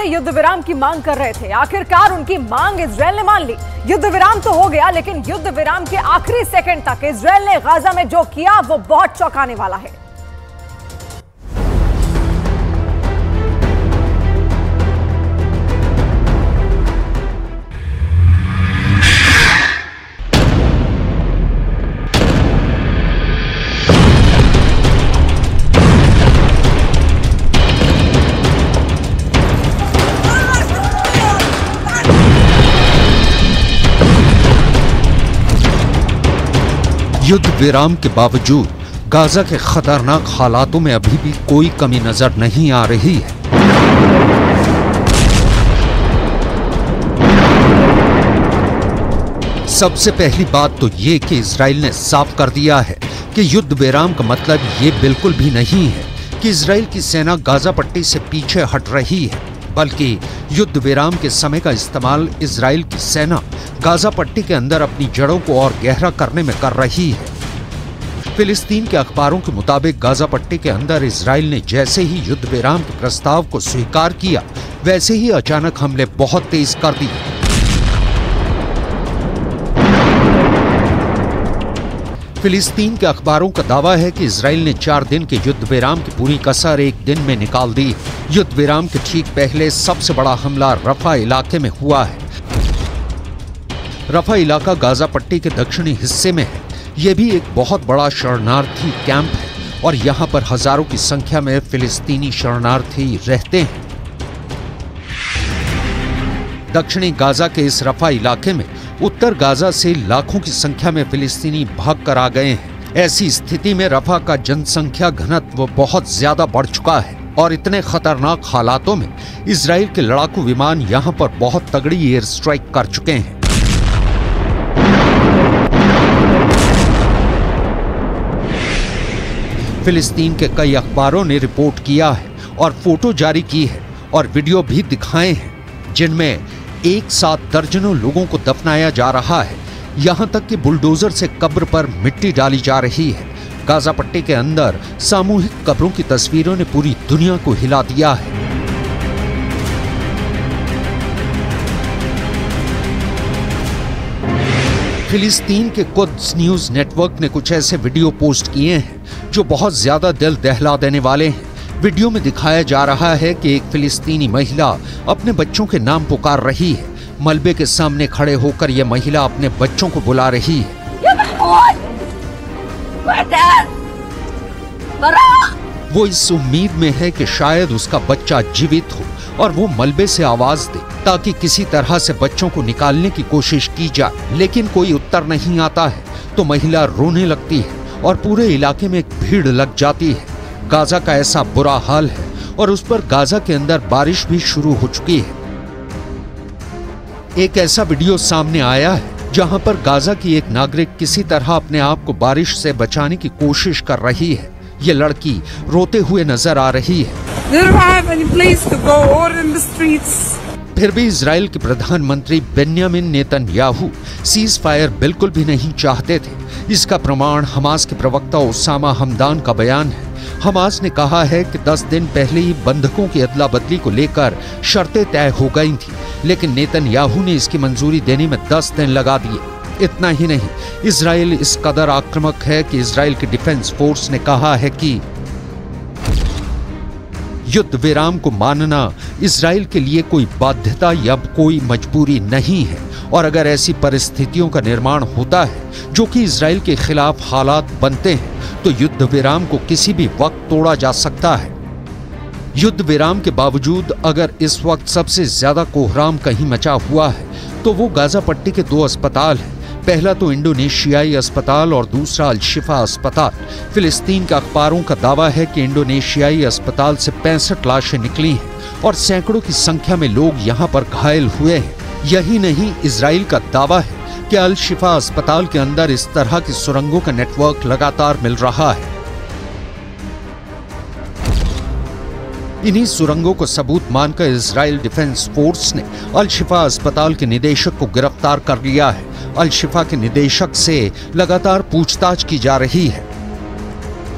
से युद्ध विराम की मांग कर रहे थे। आखिरकार उनकी मांग इजराइल ने मान ली। युद्ध विराम तो हो गया, लेकिन युद्ध विराम के आखिरी सेकंड तक इजराइल ने गाजा में जो किया वो बहुत चौंकाने वाला है। युद्ध विराम के बावजूद गाजा के खतरनाक हालातों में अभी भी कोई कमी नजर नहीं आ रही है। सबसे पहली बात तो ये कि इजराइल ने साफ कर दिया है कि युद्ध विराम का मतलब ये बिल्कुल भी नहीं है कि इजराइल की सेना गाजा पट्टी से पीछे हट रही है, बल्कि युद्ध विराम के समय का इस्तेमाल इजराइल की सेना गाजा पट्टी के अंदर अपनी जड़ों को और गहरा करने में कर रही है। फिलिस्तीन के अखबारों के मुताबिक गाजा पट्टी के अंदर इजराइल ने जैसे ही युद्ध विराम के प्रस्ताव को स्वीकार किया, वैसे ही अचानक हमले बहुत तेज कर दिए। फिलिस्तीन के अखबारों का दावा है कि इजराइल ने 4 दिन के युद्ध विराम की पूरी कसर एक दिन में निकाल दी। युद्ध विराम के ठीक पहले सबसे बड़ा हमला रफा इलाके में हुआ है। रफा इलाका गाजा पट्टी के दक्षिणी हिस्से में है। यह भी एक बहुत बड़ा शरणार्थी कैंप है और यहाँ पर हजारों की संख्या में फिलिस्तीनी शरणार्थी रहते हैं। दक्षिणी गाजा के इस रफा इलाके में उत्तर गाजा से लाखों की संख्या में फिलिस्तीनी भाग कर आ गए हैं। ऐसी स्थिति में रफा का जनसंख्या घनत्व बहुत ज्यादा बढ़ चुका है और इतने खतरनाक हालातों में इजराइल के लड़ाकू विमान यहाँ पर बहुत तगड़ी एयर स्ट्राइक कर चुके हैं। फिलिस्तीन के कई अखबारों ने रिपोर्ट किया है और फोटो जारी की है और वीडियो भी दिखाए हैं, जिनमें एक साथ दर्जनों लोगों को दफनाया जा रहा है। यहां तक कि बुलडोजर से कब्र पर मिट्टी डाली जा रही है। गाजा पट्टी के अंदर सामूहिक कब्रों की तस्वीरों ने पूरी दुनिया को हिला दिया है। फिलिस्तीन के कुद्स न्यूज नेटवर्क ने कुछ ऐसे वीडियो पोस्ट किए हैं जो बहुत ज्यादा दिल दहला देने वाले हैं। वीडियो में दिखाया जा रहा है कि एक फिलिस्तीनी महिला अपने बच्चों के नाम पुकार रही है। मलबे के सामने खड़े होकर यह महिला अपने बच्चों को बुला रही है। वो इस उम्मीद में है कि शायद उसका बच्चा जीवित हो और वो मलबे से आवाज दे ताकि किसी तरह से बच्चों को निकालने की कोशिश की जाए, लेकिन कोई उत्तर नहीं आता है तो महिला रोने लगती है और पूरे इलाके में एक भीड़ लग जाती है। गाजा का ऐसा बुरा हाल है और उस पर गाजा के अंदर बारिश भी शुरू हो चुकी है। एक ऐसा वीडियो सामने आया है जहां पर गाजा की एक नागरिक किसी तरह अपने आप को बारिश से बचाने की कोशिश कर रही है। ये लड़की रोते हुए नजर आ रही है। फिर भी इजराइल के प्रधानमंत्री बेन्यामिन नेतन्याहू सीज फायर बिल्कुल भी नहीं चाहते थे। इसका प्रमाण हमास के प्रवक्ता ओसामा हमदान का बयान है। हमास ने कहा है कि 10 दिन पहले ही बंधकों की अदला बदली को लेकर शर्तें तय हो गई थी, लेकिन नेतन्याहू ने इसकी मंजूरी देने में 10 दिन लगा दिए। इतना ही नहीं, इजराइल इस कदर आक्रामक है कि इजराइल की डिफेंस फोर्स ने कहा है कि युद्ध विराम को मानना इजराइल के लिए कोई बाध्यता या कोई मजबूरी नहीं है, और अगर ऐसी परिस्थितियों का निर्माण होता है जो कि इजराइल के खिलाफ हालात बनते हैं तो युद्ध विराम को किसी भी वक्त तोड़ा जा सकता है। युद्ध विराम के बावजूद अगर इस वक्त सबसे ज्यादा कोहराम कहीं मचा हुआ है तो वो गाजा पट्टी के 2 अस्पताल हैं। पहला तो इंडोनेशियाई अस्पताल और दूसरा अल शिफा अस्पताल। फिलिस्तीन के अखबारों का दावा है कि इंडोनेशियाई अस्पताल से 65 लाशें निकली हैं और सैकड़ों की संख्या में लोग यहां पर घायल हुए हैं। यही नहीं, इजराइल का दावा है कि अल शिफा अस्पताल के अंदर इस तरह की सुरंगों का नेटवर्क लगातार मिल रहा है। इन्हीं सुरंगों को सबूत मानकर इजराइल डिफेंस फोर्स ने अल शिफा अस्पताल के निदेशक को गिरफ्तार कर लिया है। अल शिफा के निदेशक से लगातार पूछताछ की जा रही है।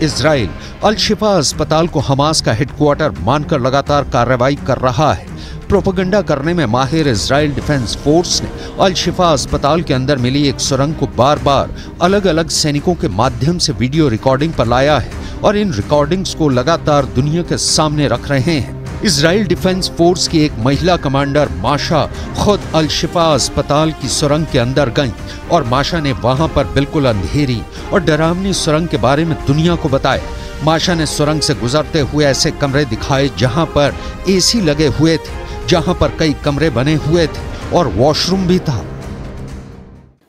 इजराइल अल शिफा अस्पताल को हमास का हेडक्वार्टर मानकर लगातार कार्रवाई कर रहा है। प्रोपेगेंडा करने में माहिर इजराइल डिफेंस फोर्स ने अल शिफा अस्पताल के अंदर मिली एक सुरंग को बार बार अलग अलग सैनिकों के माध्यम से वीडियो रिकॉर्डिंग पर लाया है और इन रिकॉर्डिंग्स को लगातार दुनिया के सामने रख रहे हैं। इजराइल डिफेंस फोर्स की एक महिला कमांडर माशा खुद अल शिफा अस्पताल की सुरंग के अंदर गईं और माशा ने वहां पर बिल्कुल अंधेरी और डरावनी सुरंग के बारे में दुनिया को बताया। माशा ने सुरंग से गुजरते हुए ऐसे कमरे दिखाए जहां पर एसी लगे हुए थे, जहां पर कई कमरे बने हुए थे और वॉशरूम भी था।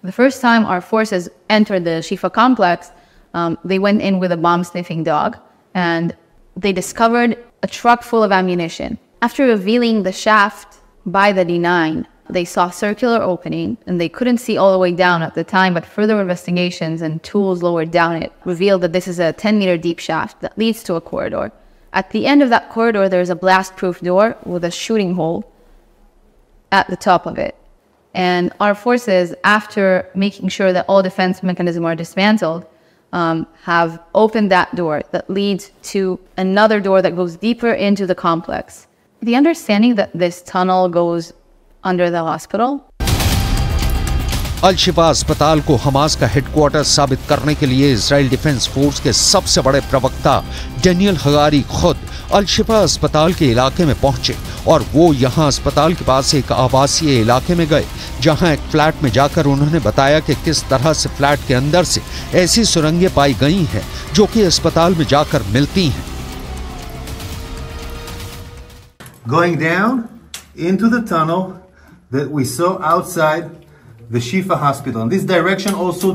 The first time our forces entered the Shifa complex, they went in with a bomb-sniffing dog, and they discovered a truck full of ammunition. After revealing the shaft by the D9, they saw a circular opening, and they couldn't see all the way down at the time, but further investigations and tools lower down it revealed that this is a 10-meter deep shaft that leads to a corridor. At the end of that corridor, there's a blast-proof door with a shooting hole at the top of it. And our forces, after making sure that all defense mechanisms are dismantled, have opened that door that leads to another door that goes deeper into the complex. The understanding that this tunnel goes under the hospital. अल शिफा अस्पताल को Hamas का headquarter साबित करने के लिए Israel defence force के सबसे बड़े प्रवक्ता डेनियल हगारी खुद अल शिफा अस्पताल के इलाके में पहुंचे और वो यहां अस्पताल के पास एक आवासीय इलाके में गए, जहां एक फ्लैट में जाकर उन्होंने बताया कि किस तरह से फ्लैट के अंदर से ऐसी सुरंगें पाई गई हैं जो कि अस्पताल में जाकर मिलती हैं। Going down into the tunnel that we saw outside the Shifa hospital. And this direction also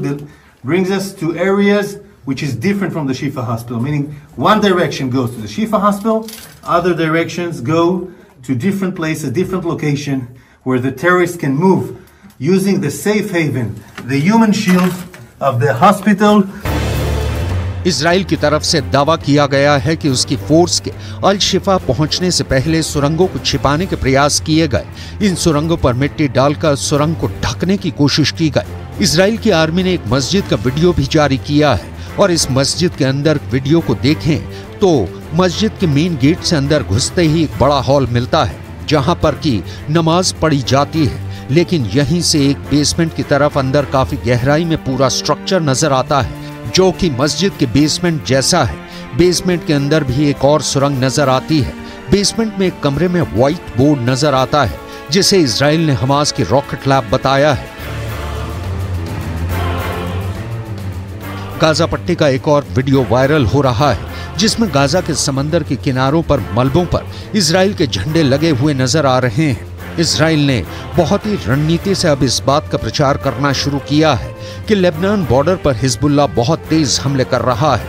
brings us to areas which is different from the Shifa hospital, meaning one direction goes to the Shifa hospital, other directions go to different places, different location where the terrorists can move using the safe haven, the human shield of the hospital. Israel की तरफ से दावा किया गया है कि उसकी force के अल शिफा पहुंचने से पहले सुरंगों को छिपाने के प्रयास किए गए। इन सुरंगों पर मिट्टी डालकर सुरंग को ढकने की कोशिश की गई। इजराइल की आर्मी ने एक मस्जिद का वीडियो भी जारी किया है और इस मस्जिद के अंदर वीडियो को देखें तो मस्जिद के मेन गेट से अंदर घुसते ही एक बड़ा हॉल मिलता है जहां पर की नमाज पढ़ी जाती है, लेकिन यहीं से एक बेसमेंट की तरफ अंदर काफी गहराई में पूरा स्ट्रक्चर नजर आता है जो कि मस्जिद के बेसमेंट जैसा है। बेसमेंट के अंदर भी एक और सुरंग नजर आती है। बेसमेंट में एक कमरे में व्हाइट बोर्ड नजर आता है जिसे इजराइल ने हमास की रॉकेट लैब बताया है। गाजा पट्टी का एक और वीडियो वायरल हो रहा है जिसमें गाजा के समंदर के किनारों पर मलबों पर इजराइल के झंडे लगे हुए नजर आ रहे हैं। इजराइल ने बहुत ही रणनीति से अब इस बात का प्रचार करना शुरू किया है कि लेबनान बॉर्डर पर हिजबुल्लाह बहुत तेज हमले कर रहा है।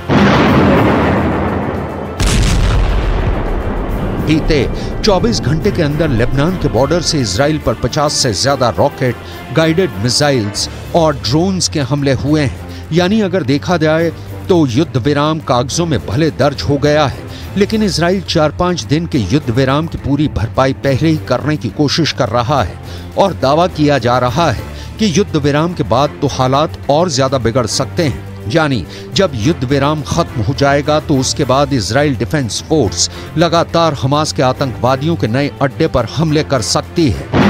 बीते 24 घंटे के अंदर लेबनान के बॉर्डर से इजराइल पर 50 से ज्यादा रॉकेट, गाइडेड मिसाइल्स और ड्रोन्स के हमले हुए हैं। यानी अगर देखा जाए तो युद्ध विराम कागजों में भले दर्ज हो गया है, लेकिन इजराइल 4-5 दिन के युद्ध विराम की पूरी भरपाई पहले ही करने की कोशिश कर रहा है और दावा किया जा रहा है कि युद्ध विराम के बाद तो हालात और ज्यादा बिगड़ सकते हैं। यानी जब युद्ध विराम खत्म हो जाएगा तो उसके बाद इजराइल डिफेंस फोर्स लगातार हमास के आतंकवादियों के नए अड्डे पर हमले कर सकती है।